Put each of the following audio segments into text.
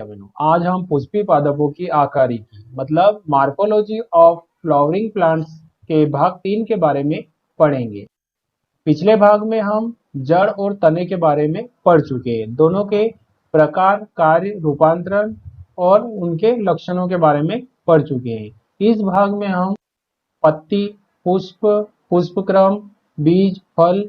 बहनों, आज हम पुष्पी पादपों की आकारी की मतलब मार्फोलॉजी ऑफ फ्लावरिंग प्लांट्स के भाग 3 के बारे में पढ़ेंगे। पिछले भाग में हम जड़ और तने के बारे में पढ़ चुके हैं। दोनों के प्रकार, कार्य, रूपांतरण और उनके लक्षणों के बारे में पढ़ चुके हैं। इस भाग में हम पत्ती, पुष्प, पुष्पक्रम, बीज, फल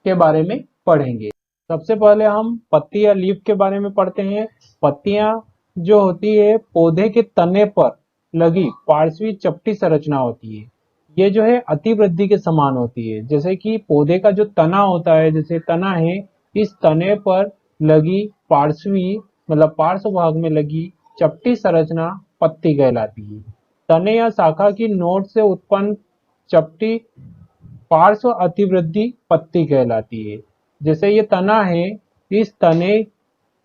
के बारे में पढ़ेंगे। सबसे पहले हम पत्ती या लीफ के बारे में पढ़ते हैं। पत्तियां जो होती है पौधे के तने पर लगी पार्श्वी चपटी संरचना होती है। ये जो है अतिवृद्धि के समान होती है। जैसे कि पौधे का जो तना होता है, जैसे तना है, इस तने पर लगी पार्श्वी मतलब पार्श्व भाग में लगी चपटी संरचना पत्ती कहलाती है। तने या शाखा की नोक से उत्पन्न चपटी पार्श्व अतिवृद्धि पत्ती कहलाती है। जैसे ये तना है, इस तने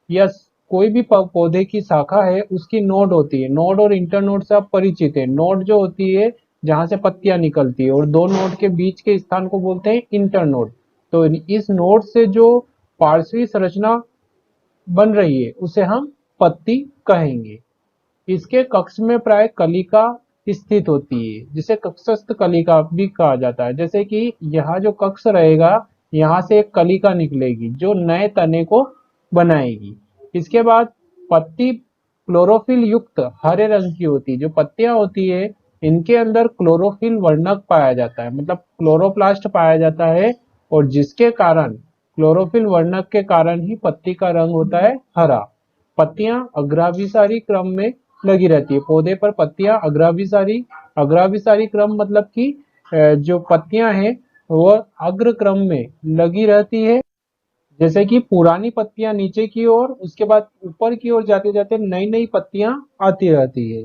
या कोई भी पौधे की शाखा है, उसकी नोड होती है। नोड और इंटरनोड से आप परिचित है। नोड जो होती है जहां से पत्तियां निकलती है, और दो नोड के बीच के स्थान को बोलते हैं इंटरनोड। तो इस नोड से जो पार्श्वी संरचना बन रही है उसे हम पत्ती कहेंगे। इसके कक्ष में प्राय कलिका स्थित होती है, जिसे कक्षस्थ कलिका भी कहा जाता है। जैसे कि यह जो कक्ष रहेगा, यहाँ से एक कलिका निकलेगी जो नए तने को बनाएगी। इसके बाद पत्ती क्लोरोफिल युक्त हरे रंग की होती है। जो पत्तियां होती है इनके अंदर क्लोरोफिल वर्णक पाया जाता है, मतलब क्लोरोप्लास्ट पाया जाता है, और जिसके कारण क्लोरोफिल वर्णक के कारण ही पत्ती का रंग होता है हरा। पत्तियां अग्राभिसारी क्रम में लगी रहती है। पौधे पर पत्तियां अग्राभिसारी क्रम मतलब कि जो पत्तियां हैं वो अग्र क्रम में लगी रहती है। जैसे कि पुरानी पत्तियां नीचे की ओर, उसके बाद ऊपर की ओर जाते जाते नई नई पत्तियां आती रहती है।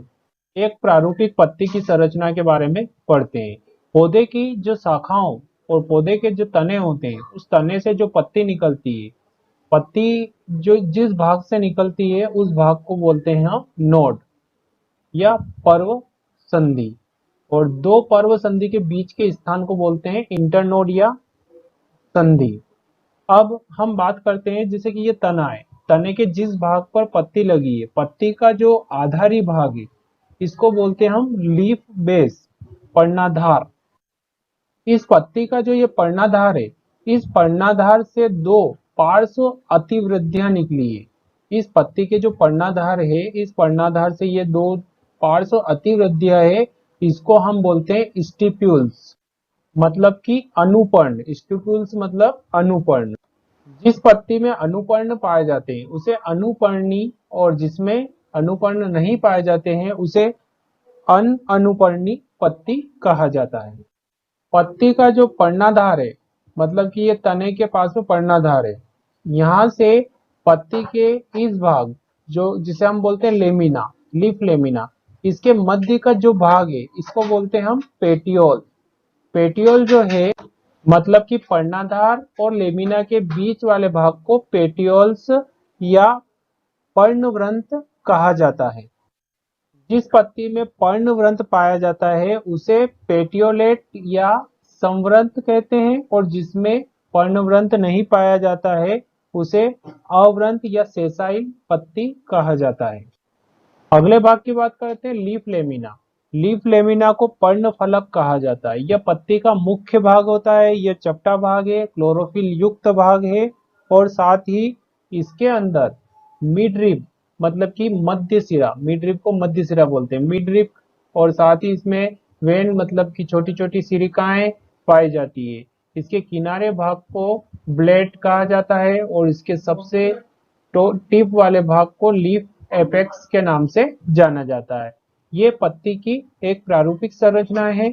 एक प्रारूपिक पत्ती की संरचना के बारे में पढ़ते हैं। पौधे की जो शाखाओं और पौधे के जो तने होते हैं, उस तने से जो पत्ती निकलती है, पत्ती जो जिस भाग से निकलती है उस भाग को बोलते हैं हम नोड या पर्व संधि, और दो पर्व संधि के बीच के स्थान को बोलते हैं इंटरनोड या संधि। अब हम बात करते हैं जैसे कि ये तना है, तने के जिस भाग पर पत्ती लगी है, पत्ती का जो आधारी भाग है इसको बोलते हैं हम लीफ बेस, पर्णाधार। इस पत्ती का जो ये पर्णाधार है, इस पर्णाधार से दो पार्श्व अतिवृद्धियां निकली है। इस पत्ती के जो पर्णाधार है, इस पर्णाधार से ये दो पार्श्व अतिवृद्धियां है, इसको हम बोलते हैं स्टिप्यूल्स, मतलब कि अनुपर्ण। स्टिप्यूल्स मतलब अनुपर्ण। जिस पत्ती में अनुपर्ण पाए जाते हैं उसे अनुपर्णी, और जिसमें अनुपर्ण नहीं पाए जाते हैं उसे अनुपर्णी पत्ती कहा जाता है। पत्ती का जो पर्णाधार है, मतलब कि ये तने के पास में पर्णाधार है, यहाँ से पत्ती के इस भाग जो जिसे हम बोलते हैं लेमिना, लीफ लेमिना, इसके मध्य का जो भाग है इसको बोलते हैं हम पेटियोल। पेटियोल जो है मतलब कि पर्णाधार और लेमिना के बीच वाले भाग को पेटियोल्स या पर्णवृंत कहा जाता है। जिस पत्ती में पर्णवृंत पाया जाता है उसे पेटियोलेट या संवृंत कहते हैं, और जिसमें पर्णवृंत नहीं पाया जाता है उसे अवृंत या सेसाइल पत्ती कहा जाता है। अगले भाग की बात करते हैं लीफ लेमिना। लीफ लेमिना को पर्ण फलक कहा जाता है। यह पत्ती का मुख्य भाग होता है। यह चपटा भाग है, क्लोरोफिल युक्त भाग है, और साथ ही इसके अंदर मिडरिप मतलब कि मध्य सिरा, मिडरिप को मध्य सिरा बोलते हैं, मिडरिप, और साथ ही इसमें वेन मतलब कि छोटी छोटी सिरिकाएं पाई जाती है। इसके किनारे भाग को ब्लेड कहा जाता है, और इसके सबसे टिप वाले भाग को लीफ एपेक्स के नाम से जाना जाता है। ये पत्ती की एक प्रारूपिक संरचना है।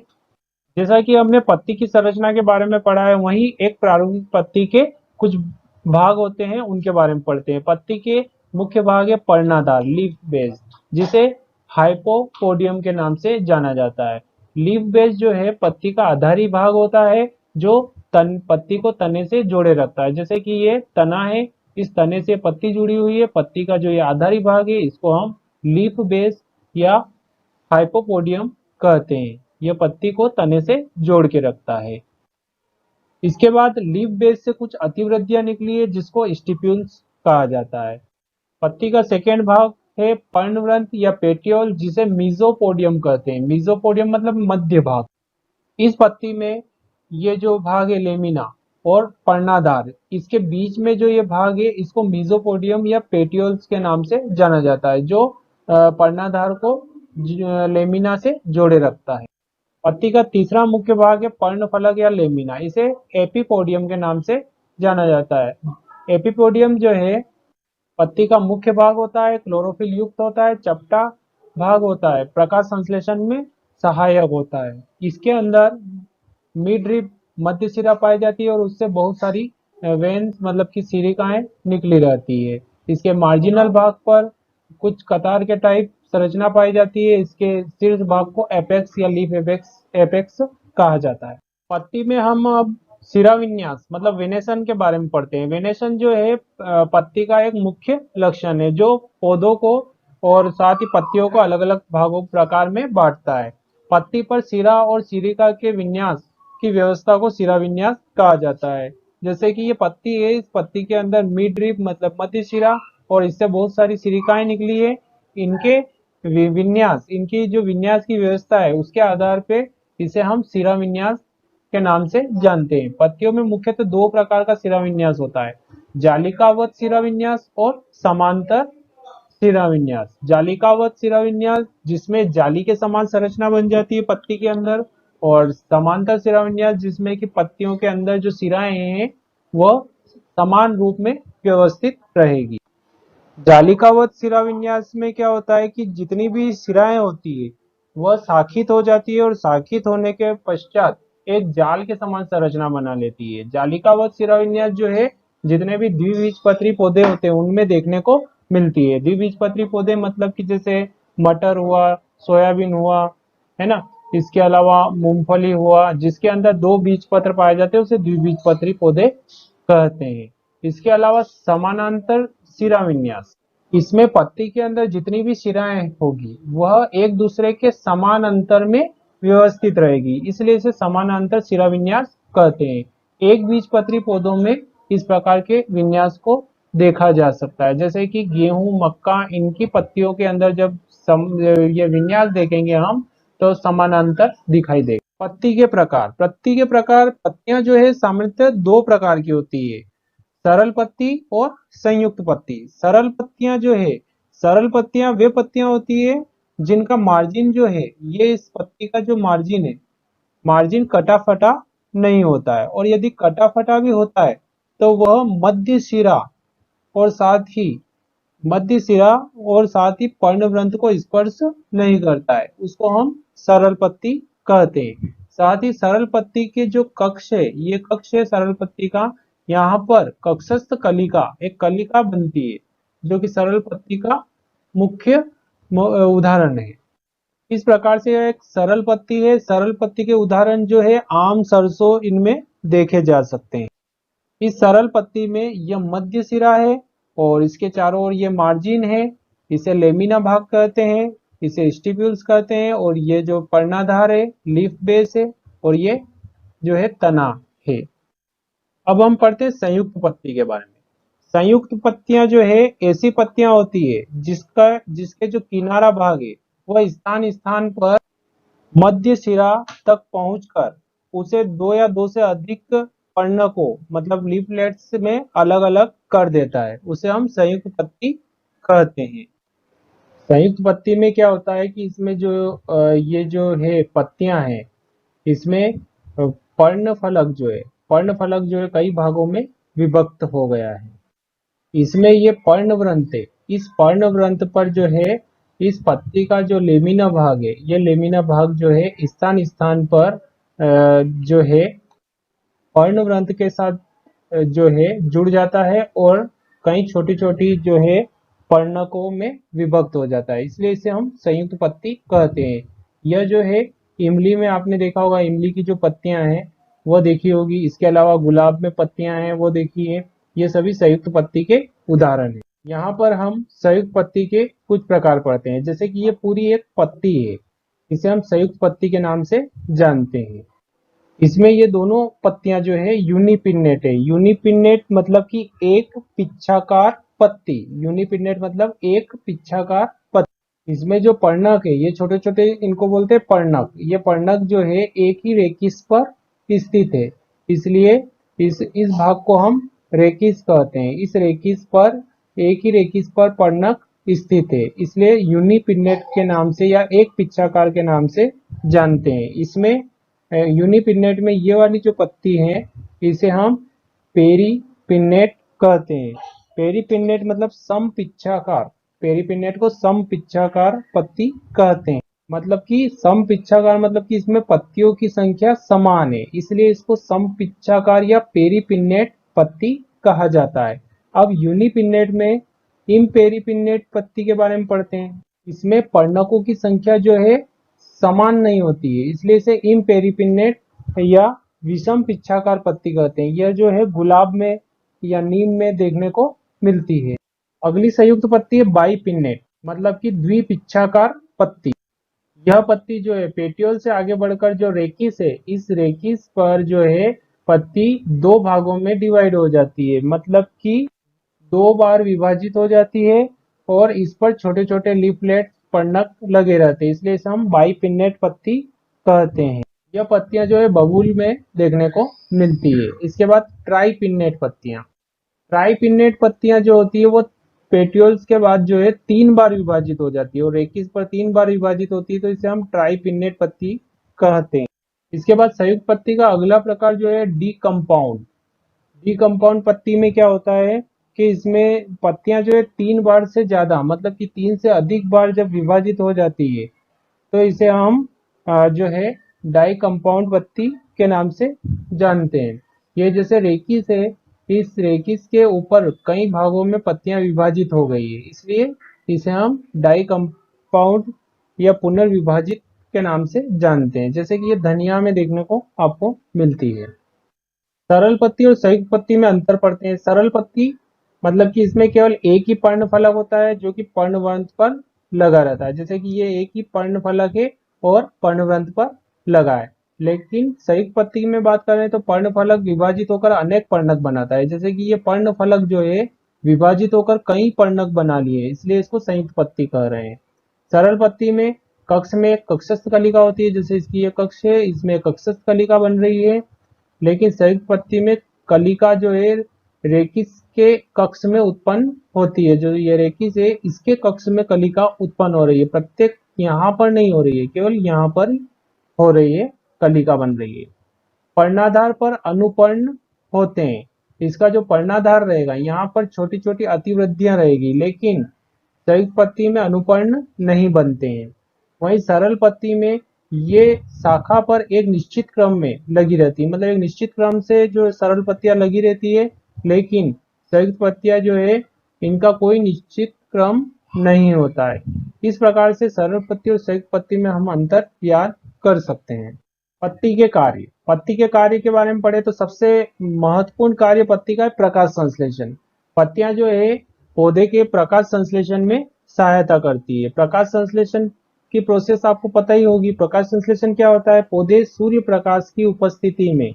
जैसा कि हमने पत्ती की संरचना के बारे में पढ़ा है, वहीं एक प्रारूपिक पत्ती के कुछ भाग होते हैं उनके बारे में पढ़ते हैं। पत्ती के मुख्य भाग है पर्णाधार, लीफ बेस, जिसे हाइपोपोडियम के नाम से जाना जाता है। लीफ बेस जो है पत्ती का आधारी भाग होता है, जो पत्ती को तने से जोड़े रखता है। जैसे कि ये तना है, इस तने से पत्ती जुड़ी हुई है, पत्ती का जो ये आधारी भाग है इसको हम लीफ बेस या हाइपोपोडियम कहते हैं। यह पत्ती को तने से जोड़ के रखता है। इसके बाद लीफ बेस से कुछ अतिवृद्धियां निकली है जिसको स्टिप्यूल्स कहा जाता है। पत्ती का सेकेंड भाग है पर्णवृंत या पेटियोल, जिसे मीजोपोडियम कहते हैं। मीजोपोडियम मतलब मध्य भाग। इस पत्ती में ये जो भाग है लेमिना और पर्णाधार, इसके बीच में जो ये भाग है इसको मीजोपोडियम या पेटियोल्स के नाम से जाना जाता है, जो पर्णाधार को लेमिना से जोड़े रखता है। पत्ती का तीसरा मुख्य भाग है पर्णफलक या लेमिना, इसे एपिपोडियम के नाम से जाना जाता है। एपिपोडियम जो है पत्ती का मुख्य भाग होता है, क्लोरोफिल युक्त होता है, चपटा भाग होता है, प्रकाश संश्लेषण में सहायक होता है। इसके अंदर मिड रिब मध्य सिरा पाई जाती है और उससे बहुत सारी वेन्स मतलब कि सिरिकाएं निकली रहती है। इसके मार्जिनल भाग पर कुछ कतार के टाइप संरचना पाई जाती है। इसके शीर्ष भाग को एपेक्स या लीफ एपेक्स कहा जाता है। पत्ती में हम अब सिरा विन्यास मतलब वेनेशन के बारे में पढ़ते हैं। वेनेशन जो है पत्ती का एक मुख्य लक्षण है, जो पौधों को और साथ ही पत्तियों को अलग अलग भागों प्रकार में बांटता है। पत्ती पर सिरा और सिरिका के विन्यास की व्यवस्था को सिरा विन्यास कहा जाता है। जैसे कि ये पत्ती है, इस पत्ती के अंदर मिड रिब मतलब मध्य सिरा और इससे बहुत सारी सिरिकाएं निकली है। इनके विन्यास, इनकी जो विन्यास की व्यवस्था है उसके आधार पे इसे हम सिरा विन्यास के नाम से जानते हैं। पत्तियों में मुख्यतः दो प्रकार का सिरा विन्यास होता है, जालिकावत सिरा विन्यास और समांतर सिरा विन्यास। जालिकावत सिरा विन्यास जिसमें जाली के समान संरचना बन जाती है पत्ती के अंदर, और समांतर सिरा विन्यास जिसमें कि पत्तियों के अंदर जो सिराएं हैं वह समान रूप में व्यवस्थित रहेगी। जालिकावत सिरा विन्यास में क्या होता है कि जितनी भी सिराएं होती है वह शाखित हो जाती है और शाखित होने के पश्चात एक जाल के समान संरचना बना लेती है। जालिकावत सिरा विन्यास जो है जितने भी द्विबीजपत्री पौधे होते हैं उनमें देखने को मिलती है। द्विबीजपत्री पौधे मतलब कि जैसे मटर हुआ, सोयाबीन हुआ, है ना, इसके अलावा मूंगफली हुआ, जिसके अंदर दो बीज पत्र पाए जाते हैं उसे द्विबीजपत्री पौधे कहते हैं। इसके अलावा समानांतर सिरा विन्यास, इसमें पत्ती के अंदर जितनी भी सिराएं होगी वह एक दूसरे के समान अंतर में व्यवस्थित रहेगी, इसलिए इसे समानांतर सिरा विन्यास कहते हैं। एक बीजपत्री पौधों में इस प्रकार के विन्यास को देखा जा सकता है, जैसे कि गेहूं, मक्का, इनकी पत्तियों के अंदर जब ये विन्यास देखेंगे हम तो समानांतर दिखाई देगा। पत्ती के प्रकार, पत्तियां जो है सामान्यतः दो प्रकार की होती है, सरल पत्ती और संयुक्त पत्ती। सरल पत्तियां वे पत्तियां होती है जिनका मार्जिन जो है, ये इस पत्ती का जो मार्जिन है, मार्जिन कटा फटा नहीं होता है, और यदि कटा फटा भी होता है तो वह मध्य सिरा और साथ ही पर्णवृंत को स्पर्श नहीं करता है, उसको हम सरल पत्ती कहते हैं। साथ ही सरल पत्ती के जो कक्ष है, ये कक्ष है सरल पत्ती का, यहाँ पर कक्षस्थ कलिका, एक कलिका बनती है जो कि सरल पत्ती का मुख्य उदाहरण है। इस प्रकार से एक सरल पत्ती है। सरल पत्ती के उदाहरण जो है आम, सरसों, इनमें देखे जा सकते हैं। इस सरल पत्ती में यह मध्य सिरा है और इसके चारों ओर ये मार्जिन है, इसे लेमिना भाग कहते हैं, इसे स्टिप्यूल्स कहते हैं, और ये जो पर्णाधार है लीफ बेस है, और ये जो है तना है। अब हम पढ़ते हैं संयुक्त पत्ती के बारे में। संयुक्त पत्तियां जो है ऐसी पत्तियां होती है जिसके जो किनारा भाग है वह स्थान स्थान पर मध्य सिरा तक पहुंचकर उसे दो या दो से अधिक पर्ण को मतलब लीफलेट्स में अलग अलग कर देता है, उसे हम संयुक्त पत्ती कहते हैं। संयुक्त पत्ती में क्या होता है कि इसमें जो ये जो है पत्तियां हैं, इसमें पर्णफलक जो है कई भागों में विभक्त हो गया है। इसमें ये पर्णवृंत है, इस पर्णवृंत पर जो है इस पत्ती का जो लेमिना भाग है, ये लेमिना भाग जो है स्थान स्थान पर जो है पर्णवृंत के साथ जो है जुड़ जाता है और कई छोटी छोटी जो है पर्णकों में विभक्त हो जाता है, इसलिए इसे हम संयुक्त पत्ती कहते हैं। यह जो है इमली में आपने देखा होगा, इमली की जो पत्तियां हैं वो देखी होगी, इसके अलावा गुलाब में पत्तियां हैं वो देखी है, ये सभी संयुक्त पत्ती के उदाहरण है। यहाँ पर हम संयुक्त पत्ती के कुछ प्रकार पढ़ते हैं, जैसे कि ये पूरी एक पत्ती है, इसे हम संयुक्त पत्ती के नाम से जानते हैं। इसमें ये दोनों पत्तियां जो है यूनिपिन्नेट है। यूनिपिन्नेट मतलब कि एक पिच्छाकार पत्ती। यूनिपिन्नेट मतलब एक पिच्छाकार पत्ती। इसमें जो पर्णक है ये छोटे छोटे इनको बोलते हैं पर्णक। ये पर्णक जो है एक ही रेकिस पर स्थित है, इसलिए इस भाग को हम रेकिस कहते हैं। इस रेकिस पर एक ही रेकिस पर पर्णक स्थित है, इसलिए यूनिपिन्नेट के नाम से या एक पिच्छाकार के नाम से जानते हैं। इसमें यूनिपिन्नेट में ये वाली जो पत्ती है इसे हम पेरीपिन्नेट कहते हैं। पेरीपिन्नेट मतलब समपिच्छाकार। पेरीपिन्नेट को समपिच्छाकार पत्ती कहते हैं। मतलब कि समपिच्छाकार मतलब कि इसमें पत्तियों की संख्या समान है, इसलिए इसको समपिच्छाकार या पेरीपिन्नेट पत्ती कहा जाता है। अब यूनिपिन्नेट में इम्पेरीपिन्नेट पत्ती के बारे में पढ़ते हैं। इसमें पर्णकों की संख्या जो है समान नहीं होती है, इसलिए इसे इम्पेरीपिन्नेट या विषम पिच्छाकार पत्ती कहते हैं। यह जो है गुलाब में या नीम में देखने को मिलती है। अगली संयुक्त पत्ती है बाईपिन्नेट मतलब कि द्विपिच्छाकार पत्ती। यह पत्ती जो है पेटियोल से आगे बढ़कर जो रेकिस है, इस रेकिस पर जो है पत्ती दो भागों में डिवाइड हो जाती है, मतलब कि दो बार विभाजित हो जाती है और इस पर छोटे छोटे लीफलेट पर्णक लगे रहते हैं, इसलिए इसे हम बाईपिन्नेट पत्ती कहते हैं। यह पत्तियां जो है बबूल में देखने को मिलती है। इसके बाद ट्राईपिन्नेट पत्तियां। ट्राईपिन्नेट पत्तियां जो होती है वो पेटियोल्स के बाद जो है तीन बार विभाजित हो जाती है और रेकिस पर तीन बार विभाजित होती है, तो इसे हम ट्राईपिन्नेट पत्ती कहते हैं। इसके बाद संयुक्त पत्ती का अगला प्रकार जो है डी कंपाउंड। डी कंपाउंड पत्ती में क्या होता है कि इसमें पत्तियां जो है तीन बार से ज्यादा मतलब कि तीन से अधिक बार जब विभाजित हो जाती है तो इसे हम जो है डाई कंपाउंड पत्ती के नाम से जानते हैं। ये जैसे रेकिस है, इस रेकिस के ऊपर कई भागों में पत्तियां विभाजित हो गई है, इसलिए इसे हम डाई कंपाउंड या पुनर्विभाजित के नाम से जानते हैं, जैसे कि ये धनिया में देखने को आपको मिलती है। सरल पत्ती और संयुक्त पत्ती में अंतर पड़ते हैं। सरल पत्ती मतलब कि इसमें केवल एक ही पर्णफलक होता है जो कि पर्णवृंत पर लगा रहता है, जैसे कि ये एक ही पर्णफलक है और पर्णवृंत पर लगा है। लेकिन संयुक्त पत्ती में बात करें तो पर्णफलक विभाजित होकर अनेक पर्णक बनाता है, जैसे कि ये पर्णफलक जो है विभाजित होकर कई पर्णक बना लिए, इसलिए इसको संयुक्त पत्ती कह रहे हैं। सरल पत्ती में कक्ष में कक्षस्थ कलिका होती है, जैसे इसकी ये कक्ष है, इसमें कक्षस्थ कलिका बन रही है। लेकिन संयुक्त पत्ती में कलिका जो है रेकिस के कक्ष में उत्पन्न होती है। जो ये रेकिस है इसके कक्ष में कलिका उत्पन्न हो रही है, प्रत्येक यहाँ पर नहीं हो रही है, केवल यहाँ पर हो रही है, कलिका बन रही है। पर्णाधार पर अनुपर्ण होते हैं। इसका जो पर्णाधार रहेगा यहाँ पर छोटी छोटी अतिवृद्धियां रहेगी, लेकिन संयुक्त पत्ती में अनुपर्ण नहीं बनते हैं। वहीं सरल पत्ती में ये शाखा पर एक निश्चित क्रम में लगी रहती है, मतलब एक निश्चित क्रम से जो सरल पत्तियां लगी रहती है, लेकिन संयुक्त पत्तियां जो है इनका कोई निश्चित क्रम नहीं होता है। इस प्रकार से सरल पत्ती और संयुक्त पत्ती में हम अंतर याद कर सकते हैं। पत्ती के कार्य। पत्ती के कार्य के बारे में पढ़े तो सबसे महत्वपूर्ण कार्य पत्ती का है प्रकाश संश्लेषण। पत्तियां जो है पौधे के प्रकाश संश्लेषण में सहायता करती है। प्रकाश संश्लेषण की प्रोसेस आपको पता ही होगी। प्रकाश संश्लेषण क्या होता है? पौधे सूर्य प्रकाश की उपस्थिति में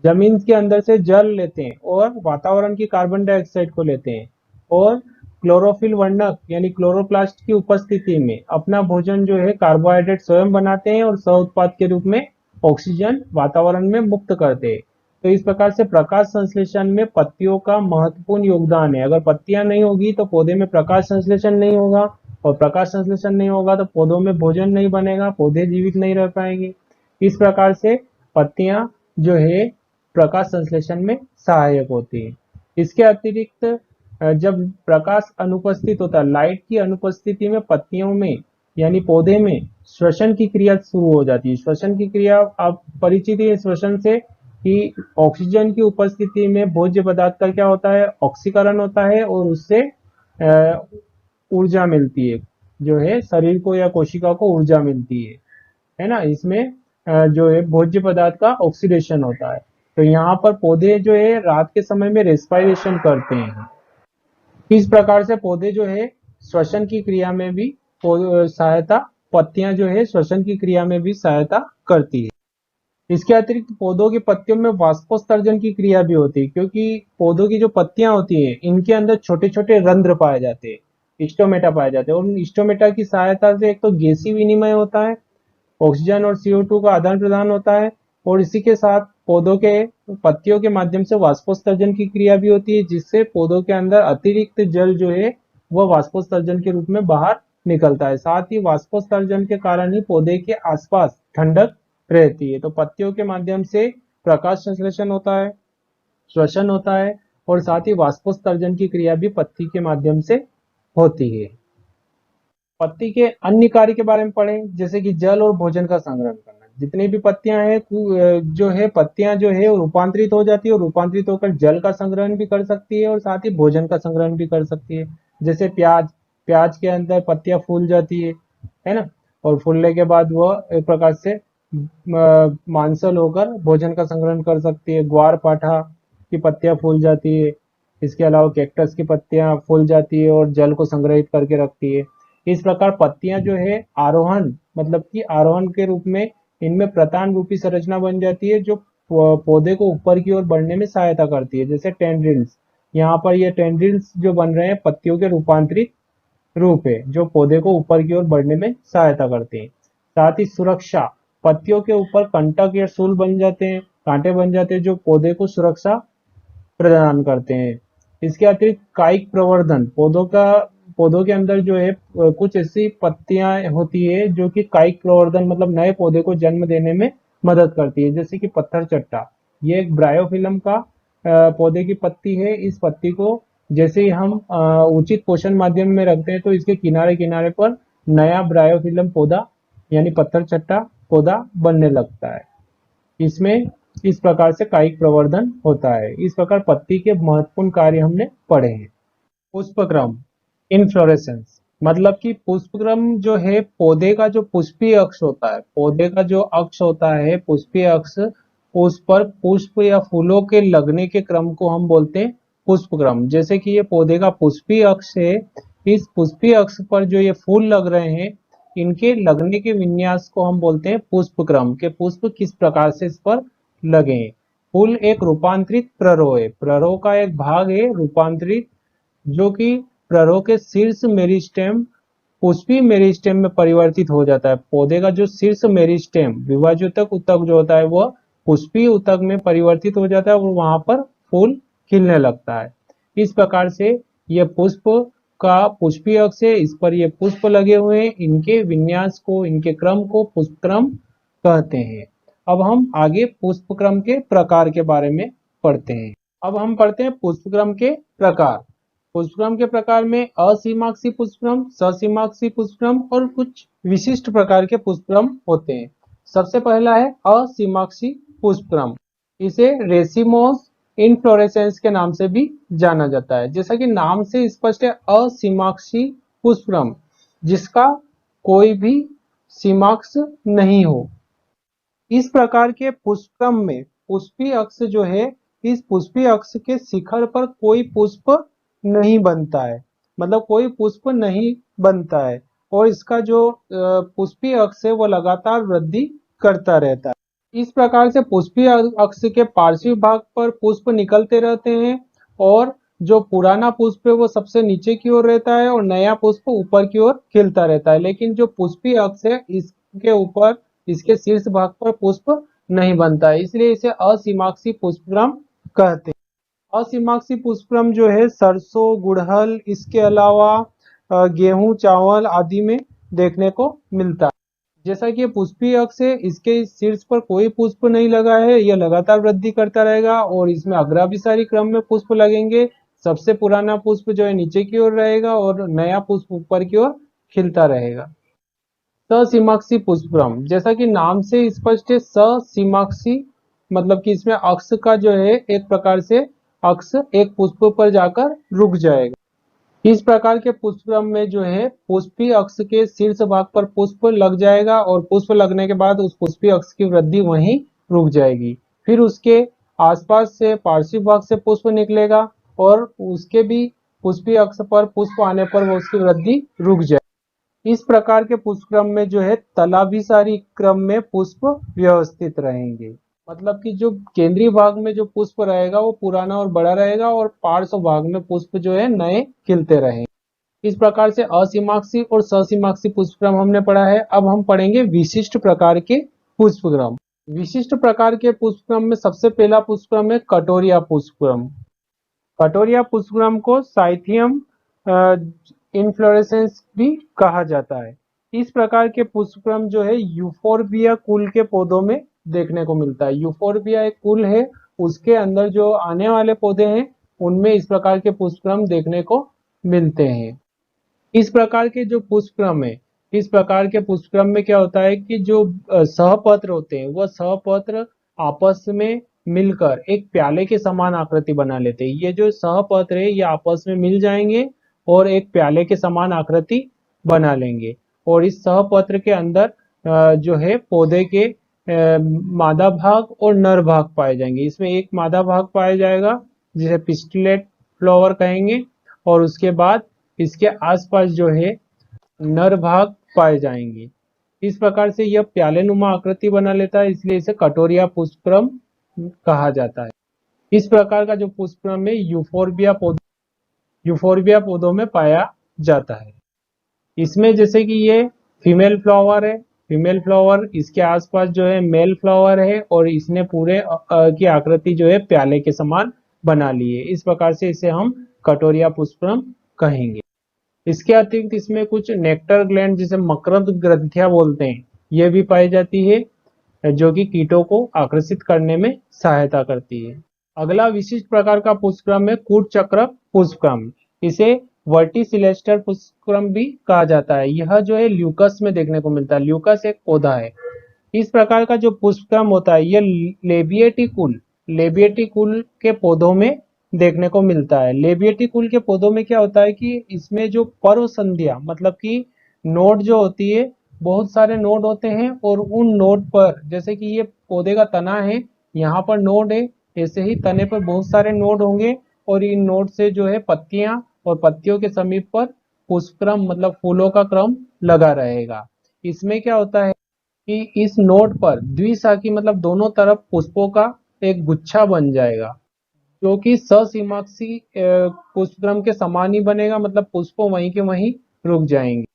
जमीन के अंदर से जल लेते हैं और वातावरण की कार्बन डाइऑक्साइड को लेते हैं और क्लोरोफिल वर्णक यानी क्लोरोप्लास्ट की उपस्थिति में अपना भोजन जो है कार्बोहाइड्रेट स्वयं बनाते हैं और सह उत्पाद के रूप में ऑक्सीजन वातावरण में मुक्त करते हैं। तो इस प्रकार से प्रकाश संश्लेषण में पत्तियों का महत्वपूर्ण योगदान है। अगर पत्तियां नहीं होगी तो पौधे में प्रकाश संश्लेषण नहीं होगा और प्रकाश संश्लेषण नहीं होगा तो पौधों में भोजन नहीं बनेगा, पौधे जीवित नहीं रह पाएंगे। इस प्रकार से पत्तियां जो है प्रकाश संश्लेषण में सहायक होती है। इसके अतिरिक्त जब प्रकाश अनुपस्थित होता है, लाइट की अनुपस्थिति में पत्तियों में यानी पौधे में श्वसन की क्रिया शुरू हो जाती है। श्वसन की क्रिया आप परिचित है श्वसन से कि ऑक्सीजन की उपस्थिति में भोज्य पदार्थ का क्या होता है? ऑक्सीकरण होता है और उससे ऊर्जा मिलती है, जो है शरीर को या कोशिका को ऊर्जा मिलती है ना। इसमें जो है भोज्य पदार्थ का ऑक्सीडेशन होता है। तो यहाँ पर पौधे जो है रात के समय में रेस्पिरेशन करते हैं। इस प्रकार से पौधे जो है श्वसन की क्रिया में भी सहायता, पत्तियां जो है श्वसन की क्रिया में भी सहायता करती है। इसके अतिरिक्त पौधों की पत्तियों में वाष्पोत्सर्जन की क्रिया भी होती है, क्योंकि पौधों की जो पत्तियां होती हैं इनके अंदर छोटे छोटे रंध्र पाए जाते हैं, स्टोमेटा पाए जाते हैं, और उन स्टोमेटा की सहायता से एक तो गैसीय विनिमय होता है, ऑक्सीजन और CO2 का आदान प्रदान होता है, और इसी के साथ पौधों के पत्तियों के माध्यम से वाष्पोत्सर्जन की क्रिया भी होती है, जिससे पौधों के अंदर अतिरिक्त जल जो है वह वाष्पोत्सर्जन के रूप में बाहर निकलता है। साथ ही वाष्पोत्सर्जन के कारण ही पौधे के आसपास ठंडक रहती है। तो पत्तियों के माध्यम से प्रकाश संश्लेषण होता है, श्वसन होता है, और साथ ही वाष्पोत्सर्जन की क्रिया भी पत्ती के माध्यम से होती है। पत्ती के अन्य कार्य के बारे में पढ़ें, जैसे कि जल और भोजन का संग्रहण करना। जितनी भी पत्तियां हैं जो है पत्तियां जो है वो रूपांतरित हो जाती है, और रूपांतरित होकर जल का संग्रहण भी कर सकती है और साथ ही भोजन का संग्रहण भी कर सकती है। जैसे प्याज, प्याज के अंदर पत्तियां फूल जाती है ना, और फूलने के बाद वह एक प्रकार से मांसल होकर भोजन का संग्रहण कर सकती है। ग्वारपाठा की पत्तियां फूल जाती है। इसके अलावा कैक्टस की पत्तियां फूल जाती है और जल को संग्रहित करके रखती है। इस प्रकार पत्तियां जो है आरोहण, मतलब कि आरोहण के रूप में इनमें प्रतान रूपी संरचना बन जाती है, जो पौधे को ऊपर की ओर बढ़ने में सहायता करती है। जैसे टेंड्रिल्स, यहाँ पर ये टेंड्रिल्स जो बन रहे हैं पत्तियों के रूपांतरित रूप है, जो पौधे को ऊपर की ओर बढ़ने में सहायता करते हैं। साथ ही सुरक्षा, पत्तियों के ऊपर कंटक या सूल बन जाते हैं, कांटे बन जाते हैं, जो पौधे को सुरक्षा प्रदान करते हैं। इसके अतिरिक्त कायिक प्रवर्धन, पौधों के अंदर जो है कुछ ऐसी पत्तियां होती है जो कि कायिक प्रवर्धन मतलब नए पौधे को जन्म देने में मदद करती है। जैसे कि पत्थर चट्टा, ये एक ब्रायोफिलम का पौधे की पत्ती है। इस पत्ती को जैसे ही हम उचित पोषण माध्यम में रखते हैं तो इसके किनारे किनारे पर नया ब्रायोफिलम पौधा यानी पत्थर चट्टा पौधा बनने लगता है। इसमें इस प्रकार से कायिक प्रवर्धन होता है। इस प्रकार पत्ती के महत्वपूर्ण कार्य हमने पढ़े हैं। पुष्पक्रम, इनफ्लोरेसेंस, मतलब कि पुष्पक्रम जो है पौधे का जो पुष्पीय अक्ष होता है, पौधे का जो अक्ष होता है पुष्पीय अक्ष, उस पर पुष्प या फूलों के लगने के क्रम को हम बोलते हैं पुष्पक्रम। जैसे कि ये पौधे का पुष्पीय अक्ष है, इस पुष्पीय अक्ष पर जो ये फूल लग रहे हैं इनके लगने के विन्यास को हम बोलते हैं पुष्पक्रम, के पुष्प किस प्रकार से इस पर लगे हैं। फूल एक रूपांतरित प्ररोह है, प्ररोह का एक भाग है रूपांतरित, जो कि प्ररोह के शीर्ष मेरिस्टेम पुष्पीय मेरिस्टेम में परिवर्तित हो जाता है। पौधे का जो शीर्ष मेरिस्टेम विभाज्योतक ऊतक जो होता है वह पुष्पीय ऊतक में परिवर्तित हो जाता है और वहां पर फूल खिलने लगता है। इस प्रकार से यह पुष्प का पुष्पीय अक्ष है, इस पर ये पुष्प लगे हुए हैं, इनके विन्यास को, इनके क्रम को पुष्पक्रम कहते हैं। अब हम आगे पुष्पक्रम के प्रकार के बारे में पढ़ते हैं। अब हम पढ़ते हैं पुष्पक्रम के प्रकार। पुष्पक्रम के प्रकार में असीमाक्षी पुष्पक्रम, ससीमाक्षी पुष्पक्रम और कुछ विशिष्ट प्रकार के पुष्पक्रम होते हैं। सबसे पहला है असीमाक्षी पुष्पक्रम। इसे रेसिमोस इनफ्लोरेसेंस के नाम से भी जाना जाता है। जैसा कि नाम से स्पष्ट है, असीमाक्षी पुष्पक्रम, जिसका कोई भी सीमाक्ष नहीं हो। इस प्रकार के पुष्पक्रम में पुष्पीय अक्ष जो है, इस पुष्पीय अक्ष के शिखर पर कोई पुष्प नहीं बनता है, मतलब कोई पुष्प नहीं बनता है, और इसका जो पुष्पीय अक्ष है वो लगातार वृद्धि करता रहता है। इस प्रकार से पुष्पीय अक्ष के पार्श्वी भाग पर पुष्प निकलते रहते हैं, और जो पुराना पुष्प है वो सबसे नीचे की ओर रहता है और नया पुष्प ऊपर की ओर खिलता रहता है। लेकिन जो पुष्पीय अक्ष है इसके ऊपर, इसके शीर्ष भाग पर पुष्प नहीं बनता है, इसलिए इसे असीमाक्षी पुष्पक्रम कहते हैं। असीमाक्षी पुष्पक्रम जो है सरसों, गुड़हल, इसके अलावा गेहूं, चावल आदि में देखने को मिलता है। जैसा कि ये पुष्पीय अक्ष है, इसके शीर्ष पर कोई पुष्प नहीं लगा है, यह लगातार वृद्धि करता रहेगा और इसमें अग्राभिसारी क्रम में पुष्प लगेंगे। सबसे पुराना पुष्प जो है नीचे की ओर रहेगा और नया पुष्प ऊपर की ओर खिलता रहेगा। ससीमाक्षी पुष्पक्रम, जैसा कि नाम से स्पष्ट है, ससीमाक्षी मतलब कि इसमें अक्ष का जो है एक प्रकार से अक्ष एक पुष्प पर जाकर रुक जाएगा। इस प्रकार के पुष्पक्रम में जो है पुष्पीय अक्ष के शीर्ष भाग पर पुष्प लग जाएगा और पुष्प लगने के बाद उस पुष्पीय अक्ष की वृद्धि वहीं रुक जाएगी। फिर उसके आसपास से पार्श्वी भाग से पुष्प निकलेगा और उसके भी पुष्पीय अक्ष पर पुष्प आने पर वो उसकी वृद्धि रुक जाएगी। इस प्रकार के पुष्पक्रम में जो है तलाभिसारी क्रम में पुष्प व्यवस्थित रहेंगे। मतलब कि जो केंद्रीय भाग में जो पुष्प रहेगा वो पुराना और बड़ा रहेगा और पार्श्व भाग में पुष्प जो है नए खिलते रहेंगे। इस प्रकार से असीमाक्षी और ससीमाक्षी पुष्पक्रम हमने पढ़ा है। अब हम पढ़ेंगे विशिष्ट प्रकार के पुष्पक्रम। विशिष्ट प्रकार के पुष्पक्रम में सबसे पहला पुष्पक्रम है कटोरिया पुष्पक्रम। कटोरिया पुष्पक्रम को साइथियम इन्फ्लोरेसेंस भी कहा जाता है। इस प्रकार के पुष्पक्रम जो है यूफोरबिया कुल के पौधों में देखने को मिलता है। यूफोरबिया एक कुल है, उसके अंदर जो आने वाले पौधे हैं उनमें इस प्रकार के पुष्पक्रम देखने को मिलते हैं। इस प्रकार के जो पुष्पक्रम है, इस प्रकार के पुष्पक्रम में क्या होता है कि जो सहपत्र होते हैं वह सहपत्र आपस में मिलकर एक प्याले के समान आकृति बना लेते हैं। ये जो सहपत्र है ये आपस में मिल जाएंगे और एक प्याले के समान आकृति बना लेंगे। और इस सहपत्र के अंदर जो है पौधे के मादा भाग और नर भाग पाए जाएंगे। इसमें एक मादा भाग पाया जाएगा जिसे पिस्टिलेट फ्लावर कहेंगे और उसके बाद इसके आसपास जो है नर भाग पाए जाएंगे। इस प्रकार से यह प्याले नुमा आकृति बना लेता है, इसलिए इसे कटोरिया पुष्पक्रम कहा जाता है। इस प्रकार का जो पुष्पक्रम है यूफोरबिया पौधों में पाया जाता है। इसमें जैसे कि ये फीमेल फ्लावर है, फीमेल फ्लावर, इसके आसपास जो है मेल फ्लावर है और इसने पूरे की आकृति जो है प्याले के समान बना ली है। इस प्रकार से इसे हम कटोरिया पुष्पक्रम कहेंगे। इसके अतिरिक्त इसमें कुछ नेक्टर ग्लैंड जिसे मकरंद ग्रंथियां बोलते हैं ये भी पाई जाती है जो कि कीटों को आकर्षित करने में सहायता करती है। अगला विशिष्ट प्रकार का पुष्पक्रम है कूट चक्र पुष्पक्रम। इसे वर्टिसिलेस्टर पुष्पक्रम भी कहा जाता है। यह जो है ल्यूकस में देखने को मिलता है। ल्यूकस एक पौधा है। इस प्रकार का जो पुष्पक्रम होता है यह लेबिएटी कुल के पौधों में देखने को मिलता है। लेबिएटी कुल के पौधों में क्या होता है कि इसमें जो पर्व संध्या मतलब कि नोड जो होती है, बहुत सारे नोड होते हैं और उन नोड पर, जैसे कि ये पौधे का तना है, यहाँ पर नोड है, ऐसे ही तने पर बहुत सारे नोड होंगे और इन नोड से जो है पत्तियां और पत्तियों के समीप पर पुष्पक्रम मतलब फूलों का क्रम लगा रहेगा। इसमें क्या होता है कि इस नोड पर द्विशाखी मतलब दोनों तरफ पुष्पों का एक गुच्छा बन जाएगा जो कि ससीमाक्षी पुष्पक्रम के समान ही बनेगा, मतलब पुष्प वहीं के वहीं रुक जाएंगे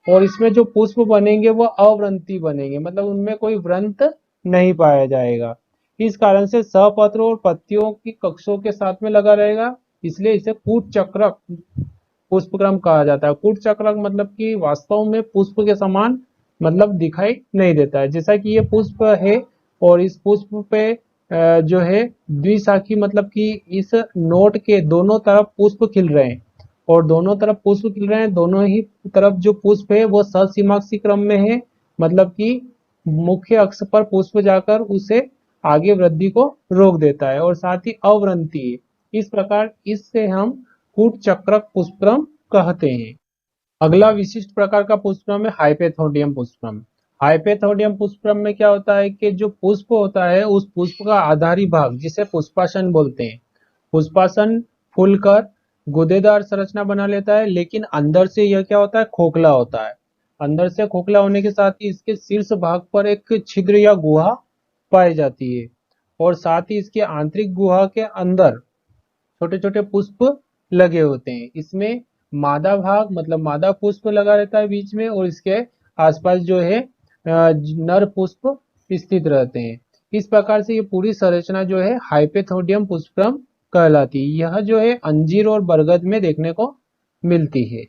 और इसमें जो पुष्प बनेंगे वो अव्रंती बनेंगे, मतलब उनमें कोई व्रंत नहीं पाया जाएगा। इस कारण से सहपत्रों और पत्तियों की कक्षों के साथ में लगा रहेगा, इसलिए इसे कूट चक्रक पुष्पक्रम कहा जाता है। कूट चक्रक मतलब कि वास्तव में पुष्प के समान मतलब दिखाई नहीं देता है। जैसा कि ये पुष्प है और इस पुष्प पे जो है द्विशाखी मतलब कि इस नोट के दोनों तरफ पुष्प खिल रहे हैं और दोनों तरफ पुष्प खिल रहे हैं, दोनों ही तरफ जो पुष्प है वो ससीमाक्षी क्रम में है, मतलब कि मुख्य अक्ष पर पुष्प जाकर उसे आगे वृद्धि को रोक देता है और साथ ही अवृंती है। इस प्रकार इससे हम कूट चक्रक पुष्पक्रम कहते हैं। अगला विशिष्ट प्रकार का पुष्पक्रम है हाइपेथोडियम पुष्पक्रम। हाइपेथोडियम पुष्पक्रम में क्या होता है कि जो पुष्प होता है उस पुष्प का आधारी भाग जिसे पुष्पासन बोलते हैं, पुष्पासन फूलकर गुदेदार संरचना बना लेता है, लेकिन अंदर से यह क्या होता है खोखला होता है। अंदर से खोखला होने के साथ ही इसके शीर्ष भाग पर एक छिद्र या गुहा पाई जाती है और साथ ही इसके आंतरिक गुहा के अंदर छोटे छोटे पुष्प लगे होते हैं। इसमें मादा भाग मतलब मादा पुष्प लगा रहता है बीच में और इसके आसपास जो है नर पुष्प स्थित रहते हैं। इस प्रकार से ये पूरी संरचना जो है हाइपेथोडियम पुष्पक्रम कहलाती है। यह जो है अंजीर और बरगद में देखने को मिलती है।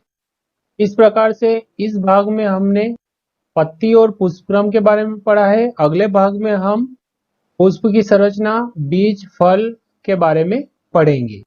इस प्रकार से इस भाग में हमने पत्ती और पुष्पक्रम के बारे में पढ़ा है। अगले भाग में हम पुष्प की संरचना, बीज, फल के बारे में पढ़ेंगे।